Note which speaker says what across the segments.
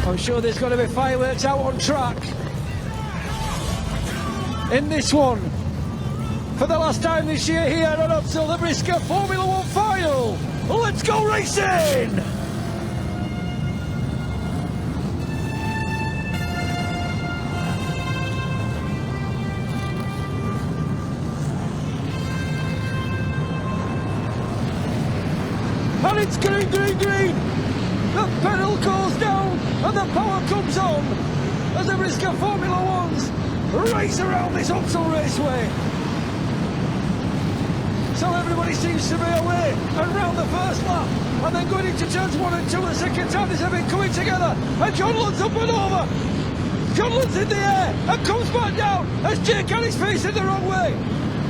Speaker 1: I'm sure there's going to be fireworks out on track in this one. For the last time this year here at Upsall, the Briscoe Formula 1 final. Let's go racing! And it's green, green, green. The pedal goes down and the power comes on as the Briscoe Formula 1s race around this Upsall Raceway. So everybody seems to be away and round the first lap, and then going into turns 1 and 2 the second time. There's everything coming together, and John Lunn's up and over. John Lunn's in the air and comes back down as Jay Kelly's facing the wrong way.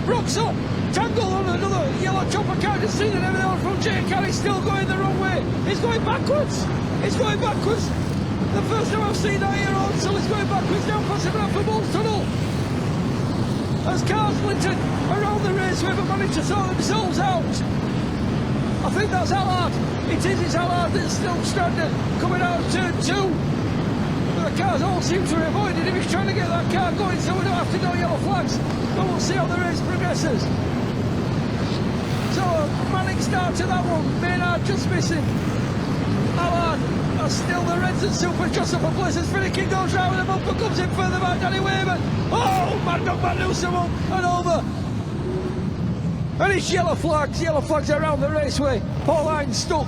Speaker 1: Rocks up, tangled on another yellow chopper. Can't just see that everything on from Jay Kelly, still going the wrong way. He's going backwards. He's going backwards. The first time I've seen that here on, so he's going backwards now, passing Bradford Bulls Tunnel. As cars littered around the raceway but managed to sort themselves out. I think that's Allard. It's Allard that's still stranded coming out of turn 2. But the cars all seem to have avoided him. He's trying to get that car going so we don't have to go yellow flags. But we'll see how the race progresses. So a manic start to that one. Maynard just missing. Allard are still the Reds and Super just up a place as Finnegan goes round and the bumper comes in further back. Danny Wayman. Oh, Mad Dog Van Newsom up and over. And it's yellow flags around the raceway. Pauline stuck.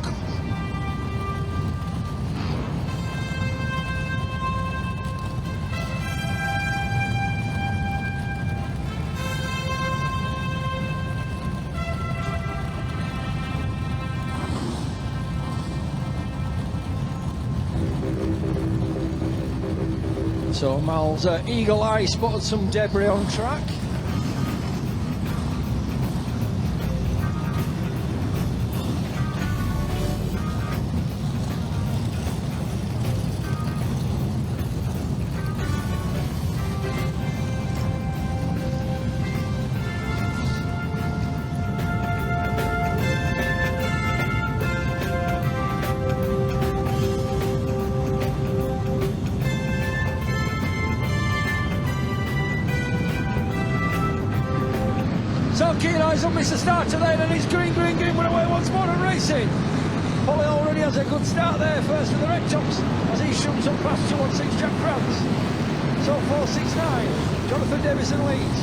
Speaker 1: So Mal's eagle eye spotted some debris on track. So keen eyes on Mr. Starter then, and he's green, green, green, went away once more and racing. Polly already has a good start there, first with the red tops, as he shoots up past 216 Jack France. So 469, Jonathan Davison leads.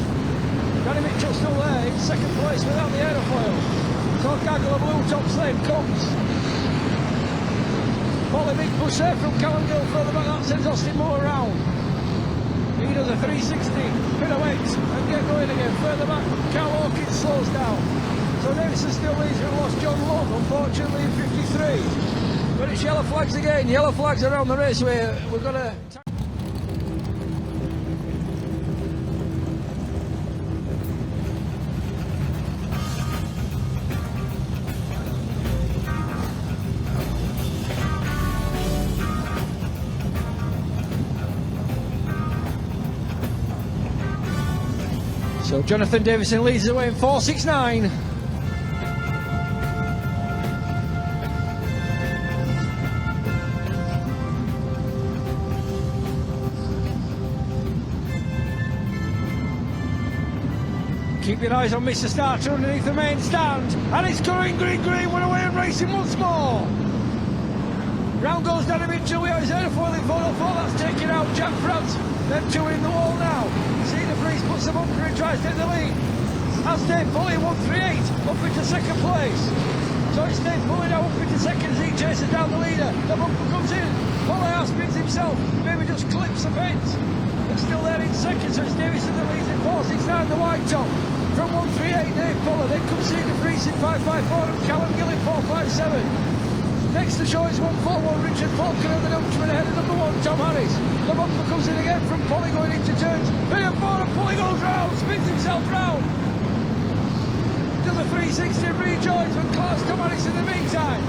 Speaker 1: Danny Mitchell still there, in second place without the aerofoil. So Gaggle of blue tops then comes. Polly big push there from Callum Gill further back, that sends Austin Moore around. He does a 360, pirouette, and get going again. Further back, Carl Hawkins slows down. So Davison still leads, and lost John Lunn, unfortunately, in 53. But it's yellow flags again, yellow flags around the raceway. We've got a... So Jonathan Davison leads the way in 469. Keep your eyes on Mr. Starter underneath the main stand. And it's going green, green, went away and racing once more. Round goes Danny Mitchell, we have his airfoil in 404, that's taking out Jack France. Them two in the wall now. Cedar Freeze puts them up and tries to take the lead. As Dave Pulley 138 up into second place. So it's Dave Pulley now up into second as he chases down the leader. The bumper comes in. Pulley outspins himself. Maybe just clips the fence. But still there in second, so it's Davison that leads in 469, the white top. From 138, Dave Pulley. Then comes Cedar Freeze in 554 and Callum Gill in 457. Next to show is 141 Richard Falcon and the Dutchman ahead of number 1 Tom Harris. The bumper comes in again from Polly going into turns 3 and 4 and Polly goes round, spins himself round. Does a 360 and rejoins when Clark's Tom Harris in the meantime.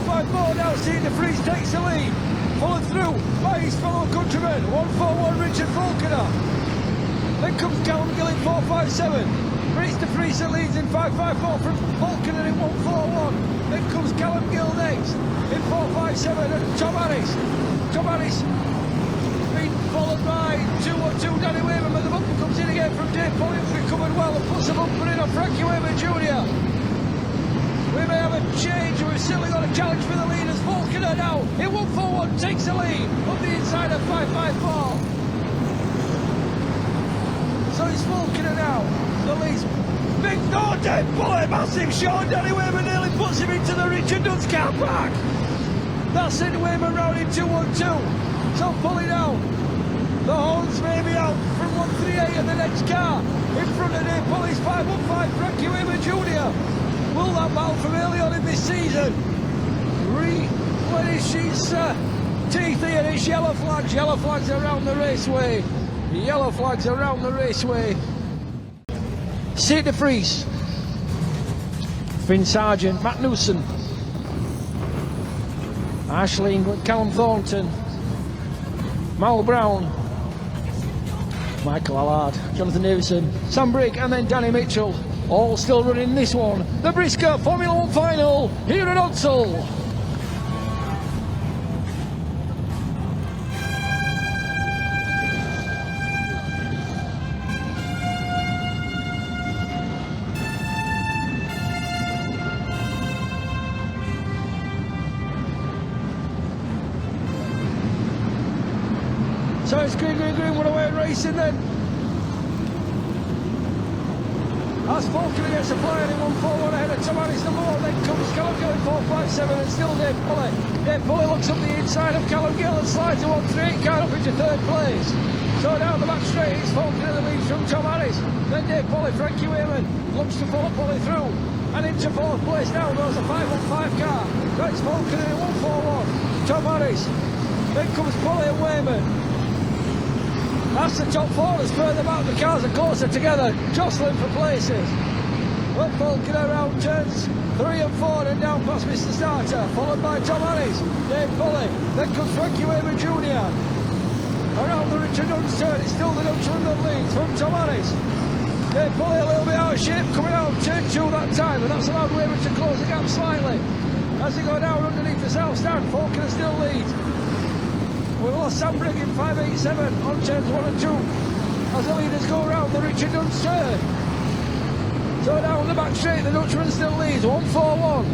Speaker 1: 554 now, Cedar Freeze takes the lead. Followed through by his fellow countryman 141 Richard Falconer. Then comes Callum Gill in 457. Reach the Freeze that leads in 554 from Falconer in 141. Then comes Callum Gill next in 4.57 and Tom Harris. Tom Harris being followed by 2-1-2 Danny Wayman, but the bumper comes in again from Dave Polly, who's recovered well and puts the bumper in on Frankie Wayman Jr. We may have a change, we've certainly got a challenge for the leaders. Falconer now in 1-4-1 takes the lead up the inside of 5-5-4. So it's Falconer now, the lead's big Dave Polly, massive shot. Danny Wayman nearly puts him into the Richard Dunn's car park. That's sent Wayman round in 2-1-2. So Polly now, the horns may be out from 138 in the next car. In front of Dave Polly's 5-1-5 Frankie Wayman Jr. Will that battle from early on in this season replenish its teeth here? It's yellow flags around the raceway. Yellow flags around the raceway. Sid de Vries, Finn Sargent, Matt Newson, Ashley England, Callum Thornton, Mal Brown, Michael Allard, Jonathan Davison, Sam Brigg and then Danny Mitchell, all still running this one. The Briscoe Formula 1 final here at Odsal. So it's green, what away racing then. As Falconer gets a fly in 1-4-1 ahead of Tom Harris, number 1, then comes Callum Gill in 4.57 and still Dave Polly. Dave Polly looks up the inside of Callum Gill and slides a 1-3 car up into third place. So down the back straight, it's Falconer the lead from Tom Harris. Then Dave Polly, Frankie Wayman looks to follow Polly through. And into fourth place now goes a 5-1-5 car. So it's Falconer in 1-4-1. Tom Harris. Then comes Polly and Wayman. That's the top four. As further back the cars are closer together, jostling for places. Well, Falconer around turns 3 and 4 and down past Mr. Starter, followed by Tom Harris, Dave Polly, then comes Frankie Wayman Jr. Around the Richard Dunn's turn, it's still the Dutchman that leads from Tom Harris. Dave Polly a little bit out of shape, coming out turn 2 that time, and that's allowed Wayman to close the gap slightly. As they go down underneath the south stand, Falconer still leads. We've lost Sam Brigg in 5.87 on turns 1 and 2 as the leaders go around the Richard Dunn's turn. So down the back straight, the Dutchman still leads 1-4-1.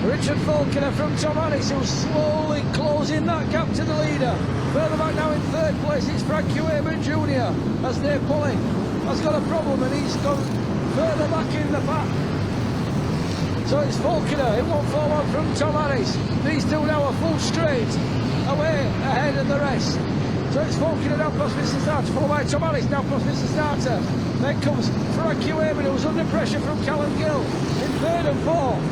Speaker 1: Richard Falconer from Tom Harris, who's slowly closing that gap to the leader. Further back now in third place, it's Frankie Wayman Jr. as Dave Polly has got a problem and he's gone further back in the pack. So it's Falconer in 1-4-1 from Tom Harris. These two now are full straight away ahead of the rest. So it's Falconer down past Mr. Starter, followed by Tom Harris down past Mr. Starter. Then comes Frankie Wayman, who's under pressure from Callum Gill in third and fourth.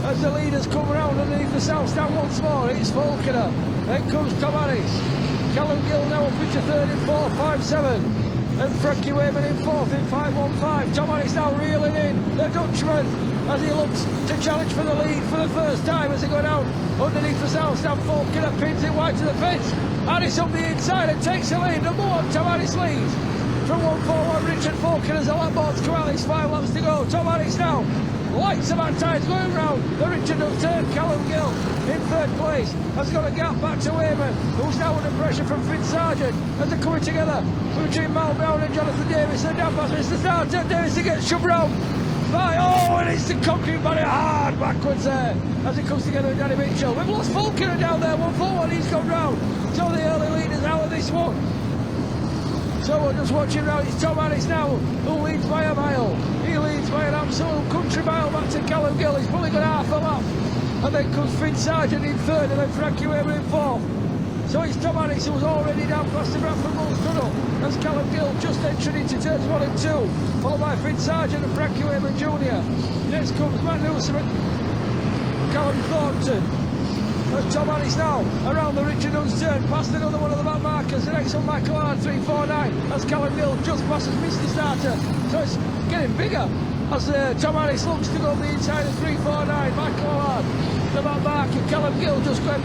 Speaker 1: As the leaders come round underneath the south stand once more, it's Falconer. Then comes Tom Harris. Callum Gill now up into third in 4.57. And Frankie Wayman in fourth in 5.15. Tom Harris now reeling in the Dutchman as he looks to challenge for the lead for the first time as they go down underneath the south stand. Falconer pins it wide to the fence. Harris up the inside and takes the lead. Number 1, Tom Harris leads. From 1-4-1, Richard Falconer as the lap boards come out. It's 5 laps to go. Tom Harris now lights the back tyres going round the Richard Dunn's turn. Callum Gill in third place has got a gap back to Wayman, who's now under pressure from Finn Sargent as they're coming together between Mal Brown and Jonathan Davis. And down past Mr. Starter, Davis gets shoved round by, and it's the concrete barrier hard backwards there as it comes together with Danny Mitchell. We've lost Falconer down there, 1-4-1, he's gone round. So the early leaders out of this one. So we're just watching now, it's Tom Harris now who leads by a mile. He leads by an absolute country mile back to Callum Gill. He's probably got half a lap. And then comes Finn Sargent in third and then Frankie Wayman in fourth. So it's Tom Harris who's already down past the Bradford Bulls tunnel as Callum Gill just entered into turns 1 and 2, followed by Finn Sargent and Frankie Wayman Jr. Next comes Matt Newsom and Callum Thornton. As Tom Harris now around the Richard Dunn's turn, past another one of the back markers. The next one, Michael Allard, 3.49, as Callum Gill just passes Mr. Starter. So it's getting bigger as Tom Harris looks to go the inside of 3.49. Michael Allard, the back marker, Callum Gill just going